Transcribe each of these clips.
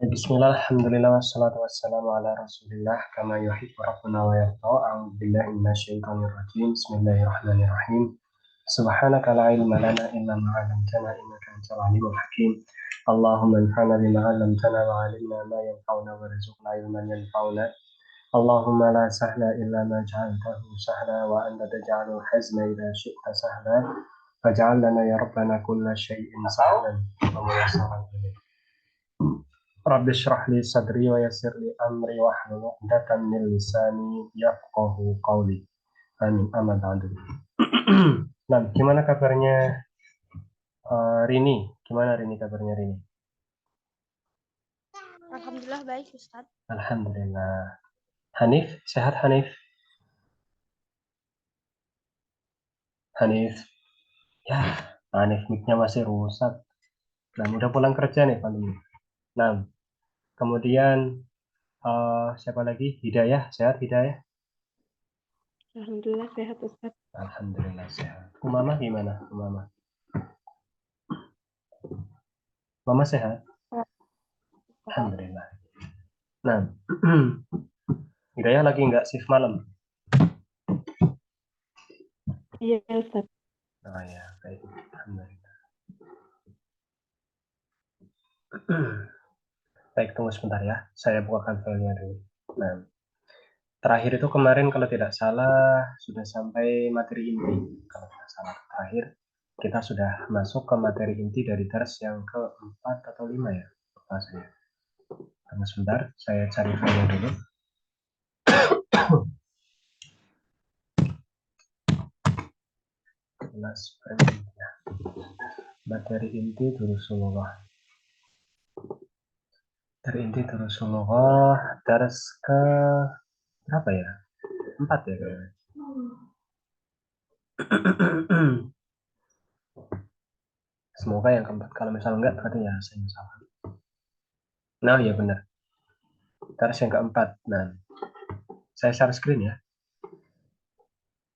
Bismillah, alhamdulillah, wassalatu wassalamu ala rasulillah kama yuhibbu rabbuna wa yarda. A'udzu billahi minasyaitonir rajim. Bismillahirrahmanirrahim. Subhanaka la ilma lana illa ma 'allamtana innaka antal alimul hakim. Allahumma anfa'na bima 'allamtana wa 'allimna ma yanfa'una warzuqna ilman yanfa'una. Allahumma la sahla illa ma ja'altahu sahla wa anta taj'alul hazna idza syi'ta sahla. Faj'al lana ya rabbana kulla syai'in sahlan wa muyassaran ilayk. Rabbi shrah li sadri wa yassir li amri wahlul 'uqdatam min lisani yafqahu qawli. Amin. Amma ba'du. Nah, gimana kabarnya Rini? Gimana Rini kabarnya Rini? Alhamdulillah baik Ustadz. Alhamdulillah. Hanif, sehat Hanif? Hanif. Ya, Hanif mic-nya masih rusak. Nah, udah pulang kerja nih pandemi. Nah, kemudian siapa lagi? Hidayah, sehat Hidayah? Alhamdulillah sehat Ustadz. Alhamdulillah sehat. Umama gimana? Umama? Mama sehat? Alhamdulillah. Nah, Hidayah lagi nggak shift malam? Iya Ustadz. Oh ya, baik. Alhamdulillah. Baik, tunggu sebentar ya. Saya bukakan filenya dulu. Nah, terakhir itu kemarin kalau tidak salah sudah sampai materi inti. Kalau tidak salah terakhir kita sudah masuk ke materi inti dari dars yang keempat atau lima ya. Lupa saya. Tunggu sebentar, saya cari filenya dulu. Kelas ya. Materi inti Rasulullah. Materi inti Rasulullah. Dars ke berapa ya? 4 ya kayaknya. Semoga yang keempat. Kalau misalnya enggak, berarti ya saya salah. Nah, ya benar. Terus yang keempat. Nah, saya share screen ya.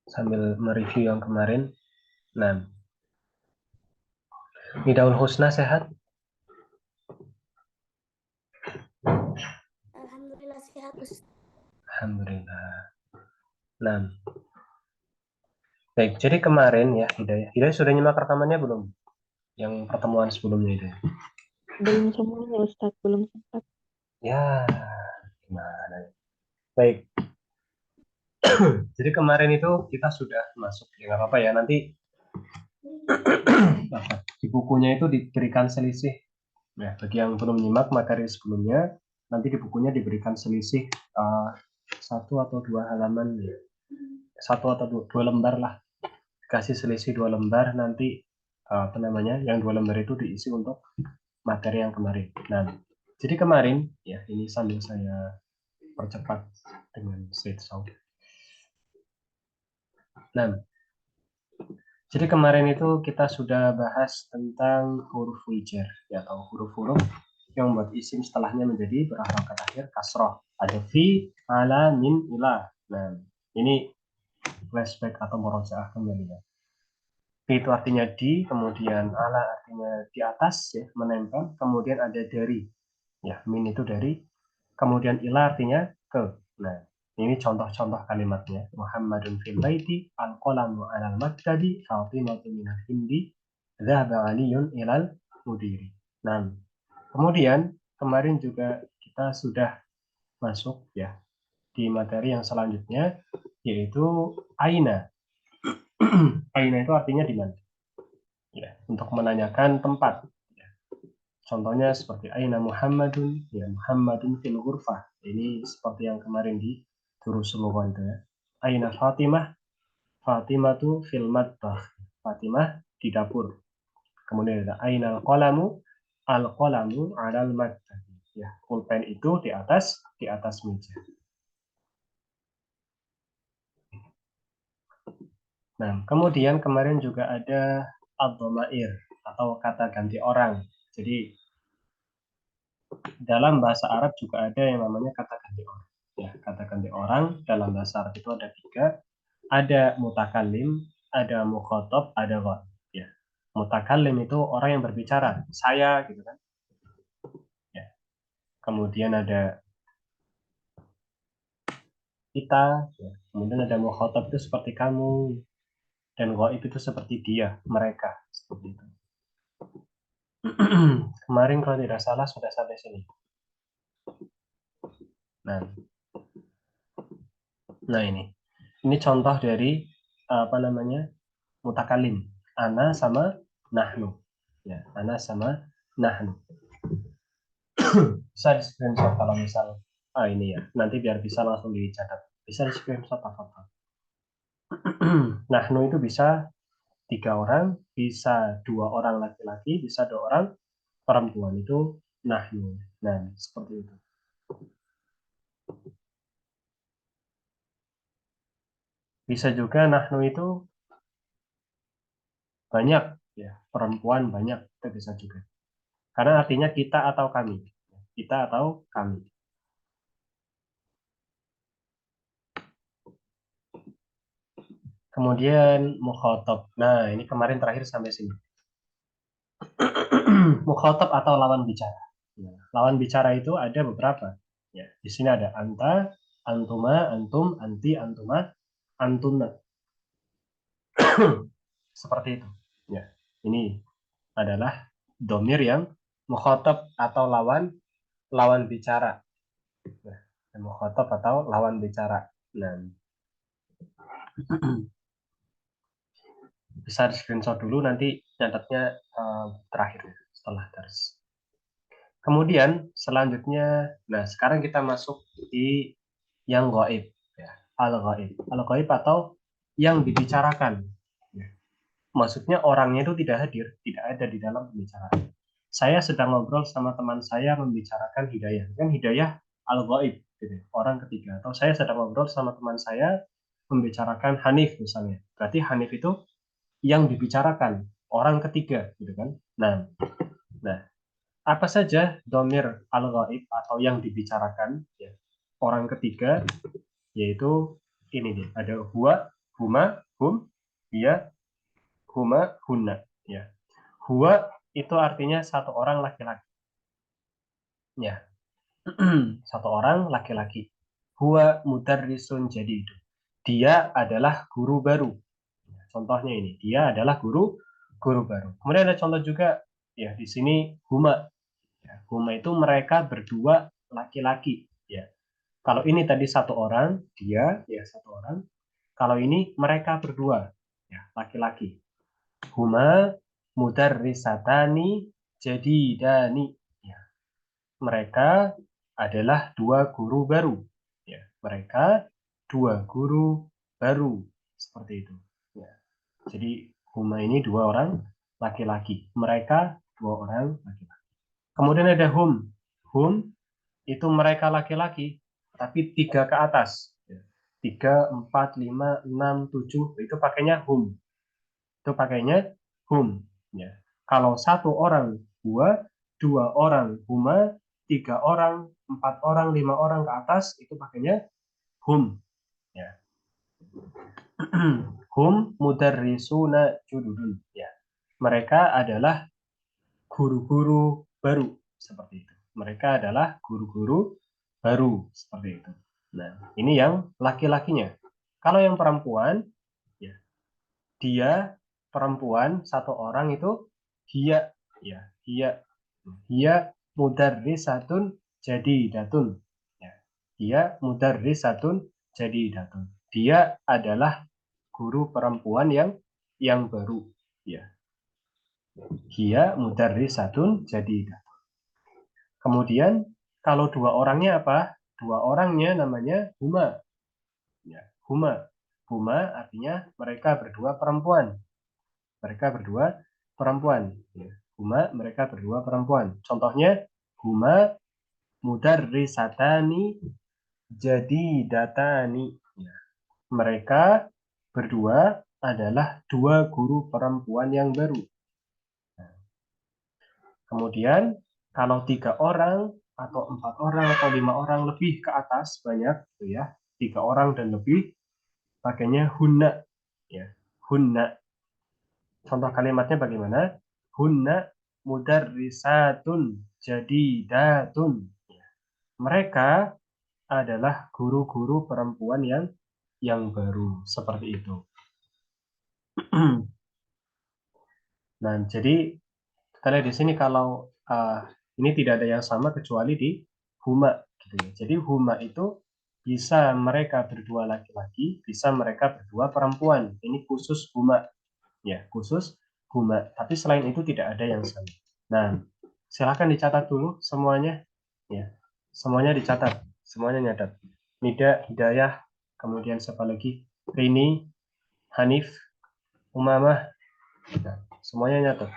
Sambil mereview yang kemarin. Nah, Midaul Husna sehat? Alhamdulillah sehat Ustadz. Alhamdulillah. Nah, baik. Jadi kemarin ya, Hidayah sudah nyimak rekamannya belum? Yang pertemuan sebelumnya itu. Belum semuanya Ustadz, belum sempat. Ya, gimana? Baik. Jadi kemarin itu kita sudah masuk. Ya nggak apa-apa ya. Nanti di bukunya itu diberikan selisih. Ya, bagi yang belum nyimak materi sebelumnya, nanti di bukunya diberikan selisih satu atau dua halaman, ya. Satu atau dua lembar lah. Kasih selisih dua lembar, nanti apa namanya, yang dua lembar itu diisi untuk materi yang kemarin. Nah, jadi kemarin, ya ini sambil saya percepat dengan slideshow. Nah, jadi kemarin itu kita sudah bahas tentang huruf wijar, ya, atau huruf-huruf yang membuat isim setelahnya menjadi berharokat akhir kasroh. Ada fi, ala, min, ilah. Nah, ini flashback atau murojaah kembali ya. Fi itu artinya di, kemudian ala artinya di atas, ya, menempel, kemudian ada dari, ya, min itu dari, kemudian ilah artinya ke. Nah, ini contoh-contoh kalimatnya. Muhammadun fil baiti, al-qalamu alal maktabi, Fatimatu minal hindi, dhahaba aliyun ilal mudiri. Nah, kemudian kemarin juga kita sudah masuk ya di materi yang selanjutnya, yaitu aina. Aina itu artinya di mana? Ya, untuk menanyakan tempat. Ya. Contohnya seperti Aina Muhammadun, ya Muhammadun fil ghurfah. Ini seperti yang kemarin di Rasulullah itu ya. Aina Fatimah, Fatimah tu fil matbah. Fatimah di dapur. Kemudian ada Aina al-qalamu, al-qalamu alal matbah. Ya, pulpen itu di atas meja. Nah, kemudian kemarin juga ada ad-dhamair atau kata ganti orang. Jadi dalam bahasa Arab juga ada yang namanya kata ganti orang. Ya, kata ganti orang dalam bahasa Arab itu ada tiga. Ada mutakallim, ada mukhotob, ada ghaib. Ya. Mutakallim itu orang yang berbicara, saya gitu kan. Ya. kemudian ada kita, ya. Kemudian ada mukhatab itu seperti kamu, dan ghaib itu seperti dia, mereka, seperti itu. Kemarin kalau tidak salah sudah sampai sini. Nah, ini contoh dari apa namanya mutakalim. Ana sama nahnu. Ya, ana sama nahnu. Bisa di screenshot kalau misal ini ya. Nanti biar bisa langsung dicatat. Bisa di screenshot apa-apa. Nahnu itu bisa 3 orang, bisa 2 orang laki-laki, bisa 2 orang perempuan, itu nahnu. Nah, seperti itu. Bisa juga nahnu itu banyak, ya, perempuan banyak, itu bisa juga. Karena artinya kita atau kami. Kita atau kami. Kemudian mukhatab. Nah, ini kemarin terakhir sampai sini. Mukhatab atau lawan bicara. Ya, lawan bicara itu ada beberapa. Ya, di sini ada anta, antuma, antum, anti, antuma, antuna. Seperti itu. Ya, ini adalah domir yang mukhatab atau lawan bicara. Nah, mukhatab atau lawan bicara. Nah, bisa di screenshot dulu, nanti nyatetnya terakhir setelah dars. Kemudian selanjutnya, nah sekarang kita masuk di yang gaib, ya, al-gaib. Al-gaib atau yang dibicarakan. Ya. Maksudnya orangnya itu tidak hadir, tidak ada di dalam pembicaraan. Saya sedang ngobrol sama teman saya membicarakan hidayah, kan hidayah al-gaib, gitu, orang ketiga. Atau saya sedang ngobrol sama teman saya membicarakan Hanif misalnya, berarti Hanif itu yang dibicarakan orang ketiga, gitu kan? Nah, apa saja domir al-ghaib atau yang dibicarakan, ya, orang ketiga, yaitu ini nih, ada huwa, huma, hum, dia, huma, hunna, ya. Huwa itu artinya satu orang laki-laki, ya. Satu orang laki-laki. Huwa mudarrisun jadid. Dia adalah guru baru. Contohnya ini, dia adalah guru baru. Kemudian ada contoh juga, ya, di sini huma. Ya, huma itu mereka berdua laki-laki, ya. Kalau ini tadi satu orang, dia, ya, satu orang. Kalau ini mereka berdua, ya, laki-laki. Huma mudarrisatani jadidani. Ya, mereka adalah 2 guru baru. Ya, mereka 2 guru baru, seperti itu. Ya. Jadi huma ini 2 orang laki-laki. Mereka 2 orang laki-laki. Kemudian ada hum. Hum itu mereka laki-laki, tapi 3 ke atas. 3, 4, 5, 6, 7, itu pakainya hum. Itu pakainya hum. Ya. Kalau 1 orang huwa, 2 orang huma, 3 orang, 4 orang, 5 orang ke atas, itu pakainya hum. Ya. Hum mudarrisuna jududun. Ya. Mereka adalah guru-guru baru, seperti itu. Mereka adalah guru-guru baru, seperti itu. Nah, ini yang laki-lakinya. Kalau yang perempuan, ya, dia perempuan 1 orang itu hia, ya, hia mudarrisatun jadidatun. Ya, dia mudarrisatun jadidatun. Dia adalah guru perempuan yang baru, ya. Hia mudarrisatun jadidatun. Kemudian kalau 2 orangnya apa? 2 orangnya namanya huma. Ya, huma. Huma artinya mereka berdua perempuan. Mereka berdua perempuan. Ya, huma mereka berdua perempuan. Contohnya huma mudarrisatani jadidatani. Ya, mereka berdua adalah 2 guru perempuan yang baru. Kemudian kalau 3 orang atau 4 orang atau 5 orang lebih ke atas banyak, gitu ya, 3 orang dan lebih pakainya hunna, ya, hunna. Contoh kalimatnya bagaimana? Hunna mudarrisatun jadidatun. Ya. mereka adalah guru-guru perempuan yang baru, seperti itu. Nah, jadi kita lihat di sini kalau ini tidak ada yang sama kecuali di huma, gitu ya. Jadi huma itu bisa mereka berdua laki-laki, bisa mereka berdua perempuan. Ini khusus huma, ya, khusus huma. Tapi selain itu tidak ada yang sama. Nah, silakan dicatat dulu semuanya, ya, semuanya dicatat, semuanya nyatat. Nida, Hidayah, kemudian siapa lagi? Rini, Hanif, Umamah, nah, semuanya nyatat.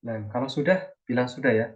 Nah, kalau sudah, bilang sudah ya.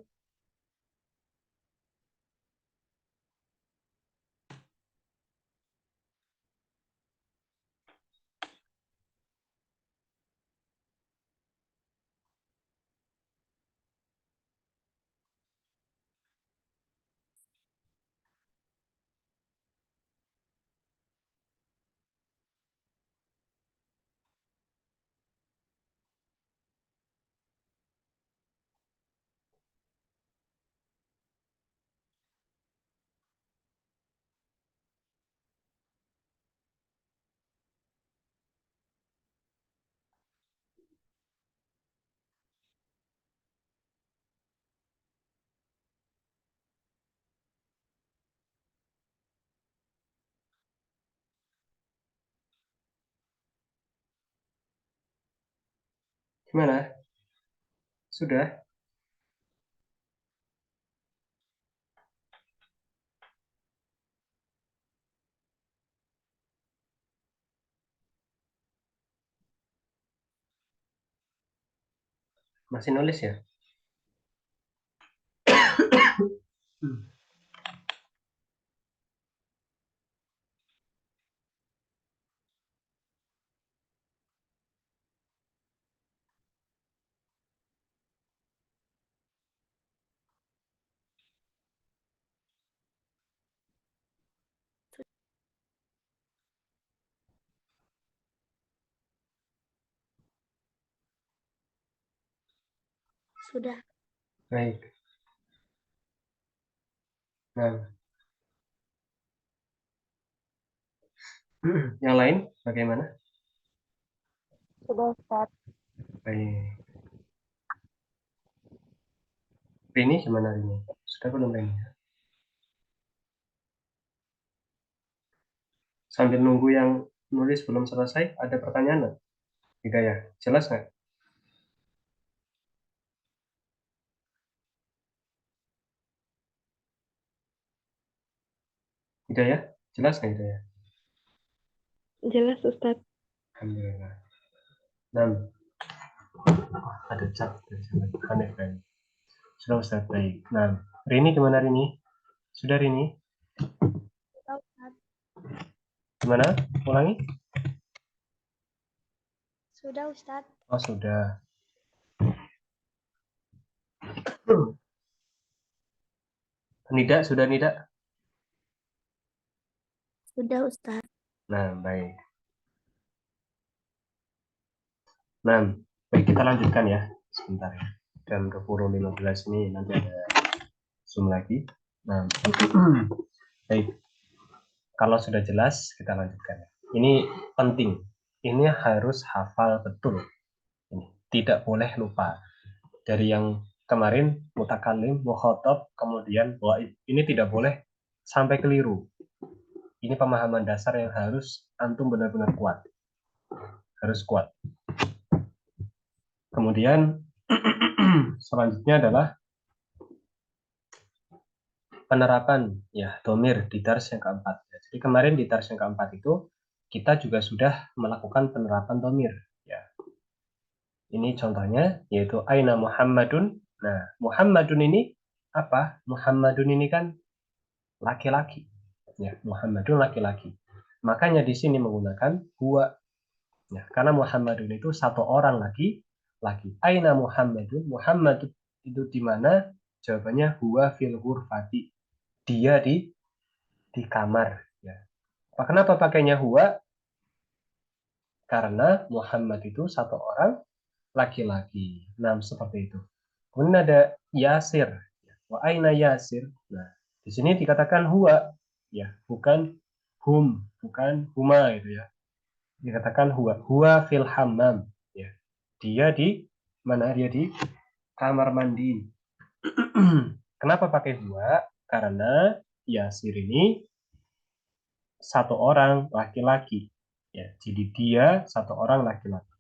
Gimana? Sudah? Masih nulis ya? Hmm. Sudah. Baik. Nah, yang lain bagaimana? Sudah, Ustaz. Baik. Rini gimana Rini? Sudah belum Rini? Sambil nunggu yang nulis belum selesai, ada pertanyaan nggak? Hidayah, jelas nggak? Hidayah, jelas nggak Hidayah? Jelas, Ustaz. Alhamdulillah. Nah, ada chat dari sana. Hanif kan? Sudah Ustaz, baik. Nah, Rini gimana Rini? Sudah Rini? Sudah, Ustaz. Gimana? Ulangi? Sudah, Ustaz. Oh, sudah. Nida, sudah Nida? Sudah, Ustaz. Nah, baik. Nah, baik kita lanjutkan ya. Sebentar ya. Jam 20.15 ini nanti ada Zoom lagi. Nah, baik. Kalau sudah jelas, kita lanjutkan. Ini penting. Ini harus hafal betul. Ini tidak boleh lupa. Dari yang kemarin mutakalim, mukhotob, kemudian waib. Ini tidak boleh sampai keliru. Ini pemahaman dasar yang harus antum benar-benar kuat. harus kuat. Kemudian selanjutnya adalah penerapan ya domir di dars yang keempat. Jadi kemarin di dars yang keempat itu kita juga sudah melakukan penerapan domir. Ya, ini contohnya yaitu aina Muhammadun. Nah, Muhammadun ini apa? Muhammadun ini kan laki-laki. Ya, Muhammadun laki-laki. Makanya di sini menggunakan huwa. Ya, karena Muhammadun itu satu orang laki. Aina Muhammadun? Muhammad itu di mana? Jawabannya huwa fil ghurfati. Dia di kamar. Ya. Kenapa pakainya huwa? Karena Muhammad itu satu orang laki-laki. Nah, seperti itu. Kemudian ada Yasir. Wa aina Yasir? Nah, di sini dikatakan huwa. Ya, bukan hum, bukan huma gitu ya. Dikatakan huwa. Huwa fil hammam. Ya. Dia di mana? Dia di kamar mandi. Kenapa pakai huwa? Karena Yasir ini satu orang laki-laki. Ya, jadi dia satu orang laki-laki.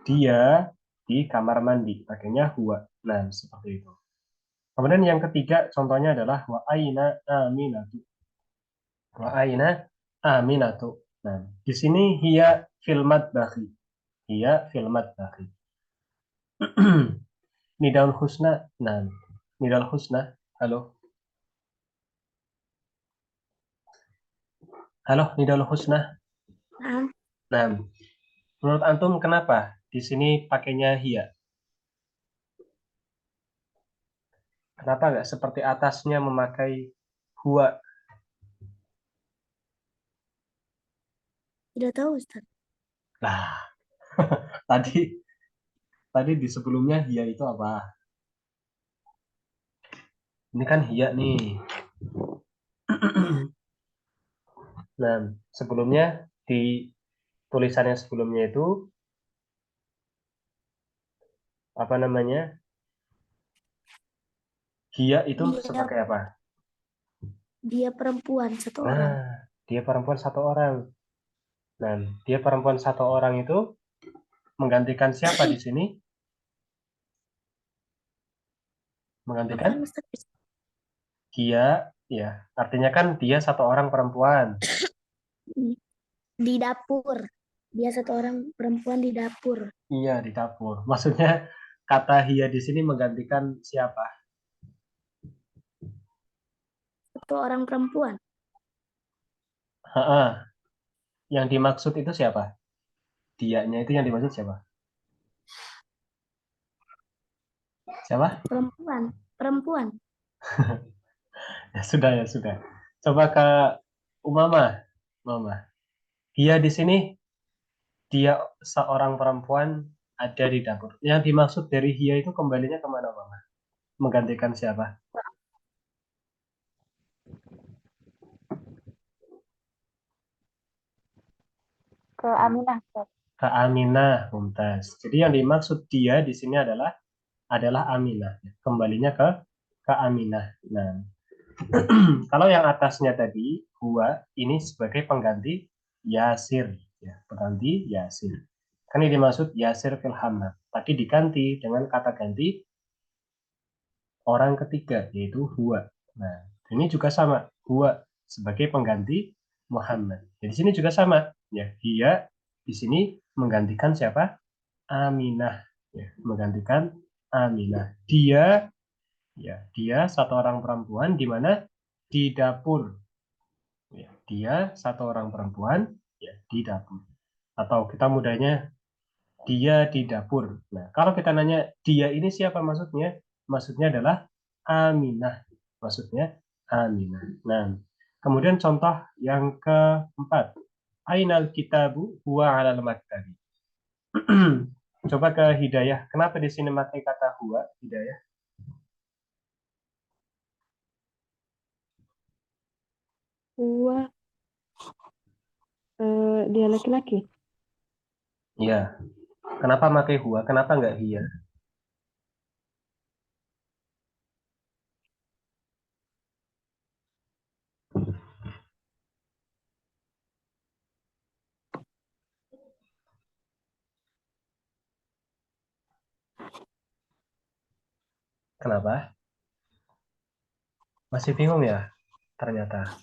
Dia di kamar mandi, pakainya huwa. Nah, seperti itu. Kemudian yang ketiga contohnya adalah wa aina aminatu. Wa aina aminatu. Nah, di sini hiya filmat bahi. Hiya filmat bahi. Nidaul husna. Nah, nidaul husna. Halo. Halo, nidaul husna. Nah, Nah, menurut antum kenapa di sini pakainya hiya? Kenapa nggak seperti atasnya memakai huwa? tidak tahu Ustaz. Nah, tadi tadi di sebelumnya hiya itu apa? Ini kan hiya nih. Nah, sebelumnya di tulisan yang sebelumnya itu apa namanya? Hiya itu Dia sebagai apa? dia perempuan satu orang. Nah, dia perempuan satu orang. Nah, dia perempuan satu orang itu menggantikan siapa di sini? Menggantikan Apaan Ustaz? dia, ya. Artinya kan dia satu orang perempuan. Di dapur. Dia satu orang perempuan di dapur. Iya, di dapur. Maksudnya kata hiya di sini menggantikan siapa? Satu orang perempuan. Ha-ha. Yang dimaksud itu siapa? Dianya itu yang dimaksud siapa? Siapa? Perempuan. Perempuan. Ya sudah, ya sudah. Coba ke Umama. Mama. Dia di sini, dia seorang perempuan ada di dapur. Yang dimaksud dari Hia itu kembalinya kemana, Mama? Menggantikan siapa? Ke Aminah. Ustaz. Ke Aminah, Mumtaz. Jadi yang dimaksud dia di sini adalah Aminah. Kembalinya ke Aminah. Nah, kalau yang atasnya tadi, Huwa, ini sebagai pengganti Yasir. Ya, pengganti Yasir. Kan ini dimaksud Yasir fil Hammam. Tadi diganti dengan kata ganti orang ketiga, yaitu Huwa. Nah, ini juga sama. Huwa sebagai pengganti Muhammad. Jadi sini juga sama. Ya, dia di sini menggantikan siapa? Aminah. Ya, menggantikan Aminah. Dia satu orang perempuan di mana di dapur. Ya, dia satu orang perempuan ya di dapur. Atau kita mudahnya dia di dapur. Nah, kalau kita nanya dia ini siapa maksudnya? Maksudnya adalah Aminah. Maksudnya Aminah. Nah, kemudian contoh yang keempat. Ainal kitabu huwa alal maktabi. Coba ke Hidayah. Kenapa di sini pakai kata huwa, Hidayah? Gua dia laki-laki. Iya. Kenapa pakai huwa? Kenapa nggak hiya? Kenapa? Masih bingung ya? Ternyata.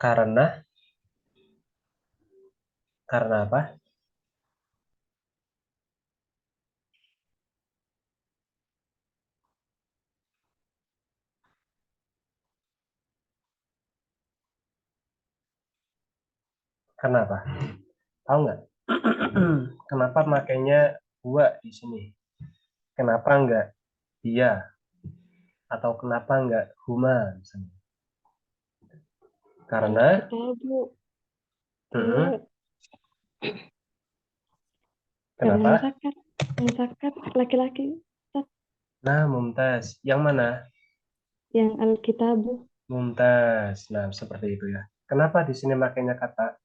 Karena apa? Karena apa? Tahu nggak? Kenapa makainya gua di sini? Kenapa nggak dia? Atau kenapa nggak huma misalnya? Karena Kita Bu, mm-mm. karena Kenapa? musakat laki-laki, Ustaz, Nah, mumtaz. Yang mana? yang Alkitabu. Mumtaz. Nah, seperti itu ya. Kenapa di sini makainya kata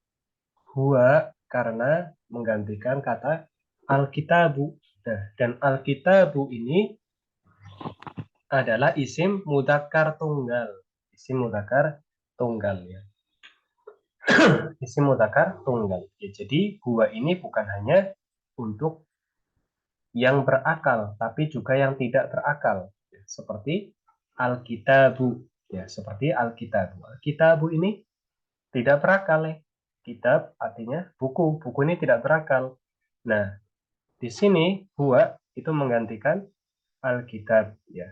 huwa? Karena menggantikan kata alkitabu. Nah, dan alkitabu ini adalah isim mudzakkar tunggal. Isim mudzakkar tunggal ya. Isim mudzakkar tunggal. Ya, jadi huwa ini bukan hanya untuk yang berakal, tapi juga yang tidak berakal. Ya, seperti alkitabu. Ya, seperti alkitabu. Alkitabu ini tidak berakal ya. Kitab artinya buku. Buku ini tidak berakal. Nah, di sini huwa itu menggantikan alkitab ya.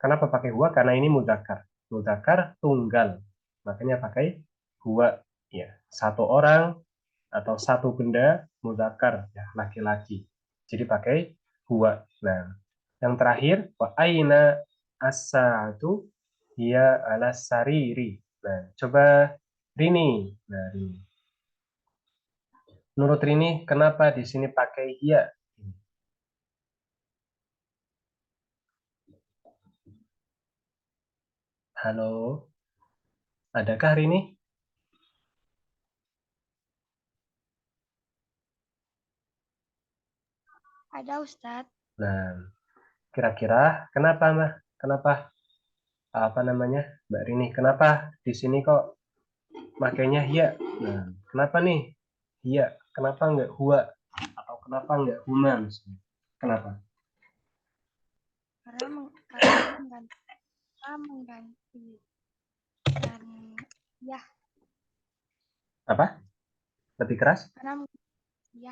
Kenapa pakai huwa? Karena ini mudzakkar. Mudzakkar tunggal. Makanya pakai huwa ya. Satu orang atau satu benda mudzakkar ya, laki-laki. Jadi pakai huwa. Nah, yang terakhir wa aina as-saatu hiya ala sariri. Nah, coba Rini. Nah, Rini. Menurut Rini, kenapa di sini pakai hiya? Halo, adakah Rini? Ada Ustadz. Nah, kira-kira kenapa, Mbak? Kenapa apa namanya, Mbak Rini? Kenapa di sini kok makainya hiya? Nah, kenapa nih hiya? Kenapa nggak huwa? Atau kenapa nggak huma misalnya? Kenapa? Karena menggantikan ya, Apa? Lebih keras? karena ya.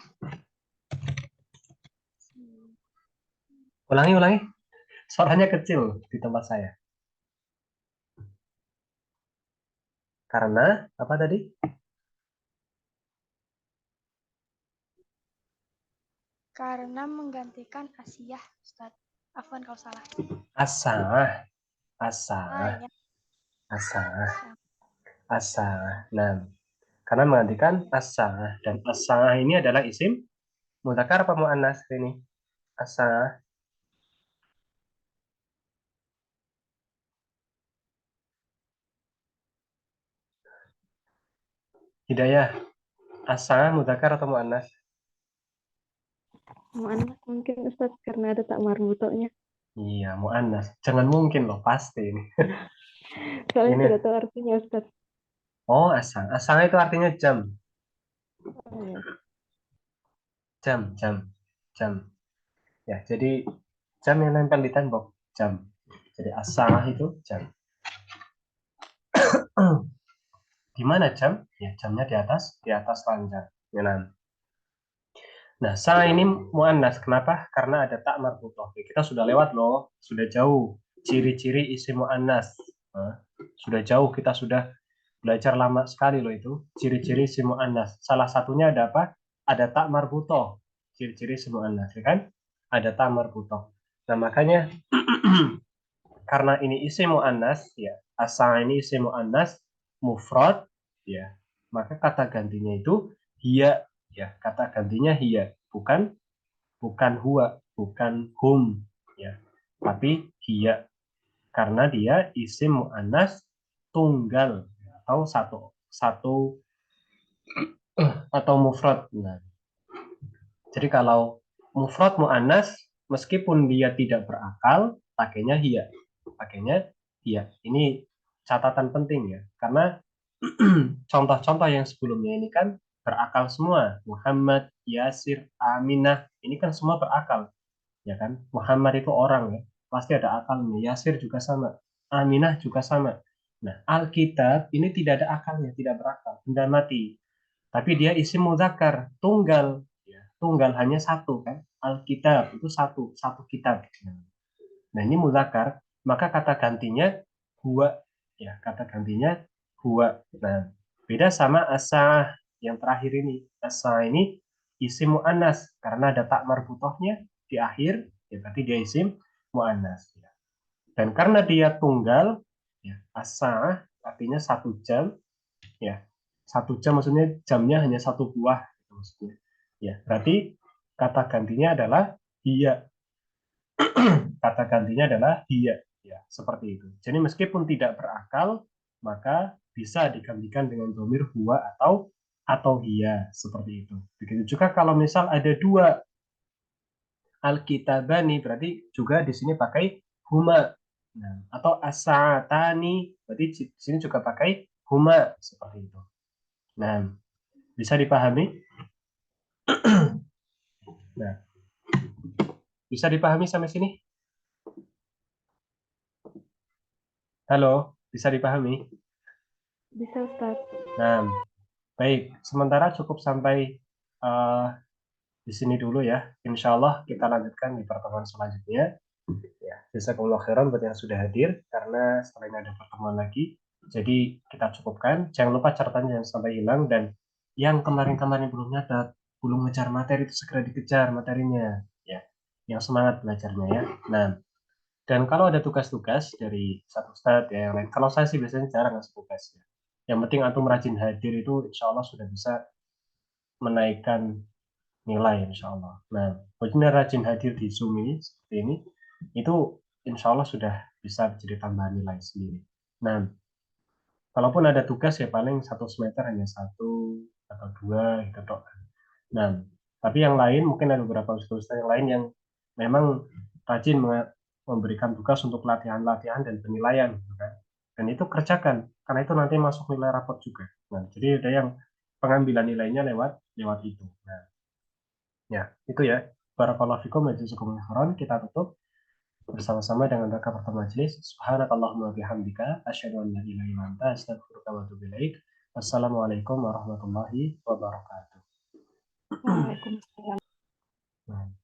Ulangi, ulangi. Suaranya kecil di tempat saya. Karena apa tadi? Karena menggantikan Asiyah, Ustadz. Afwan kalau salah. Asah, asah, Ya. asah, asah. Nah, karena menggantikan asah dan asah ini adalah isim mudzakkar apa muannas ini? Asah. Hidayah. Asah mudzakkar atau muannas? Mu'annas mungkin Ustaz karena ada tak marbutonya. Iya, muannas. Jangan mungkin loh, pasti ini. Soalnya Ini. tidak tahu artinya Ustaz. Oh, asang. Asang itu artinya jam. Oh, ya. Jam, jam, jam. Ya, jadi jam yang nempel di tembok. Jam. Jadi asang itu jam. Di mana jam? Ya, jamnya di atas ranjang. Ya, nah, sa ini muannas. Kenapa? Karena ada tak marbutoh. Ya, kita sudah lewat loh, sudah jauh. Ciri-ciri isim muannas. Nah, sudah jauh, kita sudah belajar lama sekali loh itu. Ciri-ciri isim muannas. Salah satunya ada apa? Ada tak marbutoh. Ciri-ciri isim muannas, ya kan? Ada tak marbutoh. Nah, makanya karena ini isim muannas, ya, asal ini isim muannas mufrad, ya, maka kata gantinya itu hiya, ya, kata gantinya hiya, bukan bukan huwa, bukan hum, ya, tapi hiya karena dia isim muannas tunggal atau satu satu atau mufrad. Nah, jadi kalau mufrad muannas meskipun dia tidak berakal, pakainya hiya. Pakainya hiya. Ini catatan penting ya. Karena contoh-contoh yang sebelumnya ini kan berakal semua. Muhammad, Yasir, Aminah, ini kan semua berakal. ya kan? Muhammad itu orang ya, pasti ada akalnya. Yasir juga sama, Aminah juga sama. Nah, Alkitab ini tidak ada akalnya, tidak berakal, benda mati. Tapi dia isim muzakkar, tunggal, ya, tunggal hanya satu kan? Alkitab itu satu, satu kitab. Nah, ini muzakkar, maka kata gantinya huwa, ya, kata gantinya huwa. Nah, beda sama asa yang terakhir ini. Asa ini isim muannas karena ada tak marbutohnya di akhir, ya berarti dia isim muannas. Ya. Dan karena dia tunggal, ya, asa artinya 1 jam, ya, 1 jam maksudnya jamnya hanya 1 buah, gitu maksudnya. Ya, berarti kata gantinya adalah dia. Kata gantinya adalah dia, ya seperti itu. Jadi meskipun tidak berakal, maka bisa digantikan dengan domir huwa atau dia, seperti itu. Begitu juga kalau misal ada 2 alkitabani, berarti juga di sini pakai huma. Nah, atau asatani, berarti di sini juga pakai huma, seperti itu. Nah, bisa dipahami? Nah, bisa dipahami sampai sini? Halo, bisa dipahami? Bisa Ustaz. Nah, baik, sementara cukup sampai eh, di sini dulu ya. Insya Allah kita lanjutkan di pertemuan selanjutnya. Ya, jazakumullah khairan buat yang sudah hadir karena setelah ini ada pertemuan lagi. Jadi kita cukupkan. Jangan lupa catatannya jangan sampai hilang dan yang kemarin-kemarin belum nyatet, belum ngejar materi itu segera dikejar materinya. Ya, yang semangat belajarnya ya. Nah, dan kalau ada tugas-tugas dari satu ustadz ya yang lain, kalau saya sih biasanya jarang ngasih tugas ya. Yang penting antum rajin hadir itu insya Allah sudah bisa menaikkan nilai insya Allah. Nah, maksudnya rajin hadir di Zoom ini seperti ini, itu insya Allah sudah bisa jadi tambahan nilai sendiri. Nah, kalaupun ada tugas ya paling 1 semester hanya 1 atau 2 gitu toh. Nah, tapi yang lain mungkin ada beberapa ustaz yang lain yang memang rajin memberikan tugas untuk latihan-latihan dan penilaian, gitu kan. Dan itu kerjakan, karena itu nanti masuk nilai rapot juga. Nah, jadi ada yang pengambilan nilainya lewat lewat itu. Nah, ya, itu ya. Barakallahu fikum wa jazakumullahu khairan. Kita tutup bersama-sama dengan rakaat pertama majelis. Subhanakallahumma wa bihamdika asyhadu an la ilaha illa anta astaghfiruka wa atubu ilaik. Wassalamualaikum warahmatullahi wabarakatuh. Waalaikumsalam. Nah.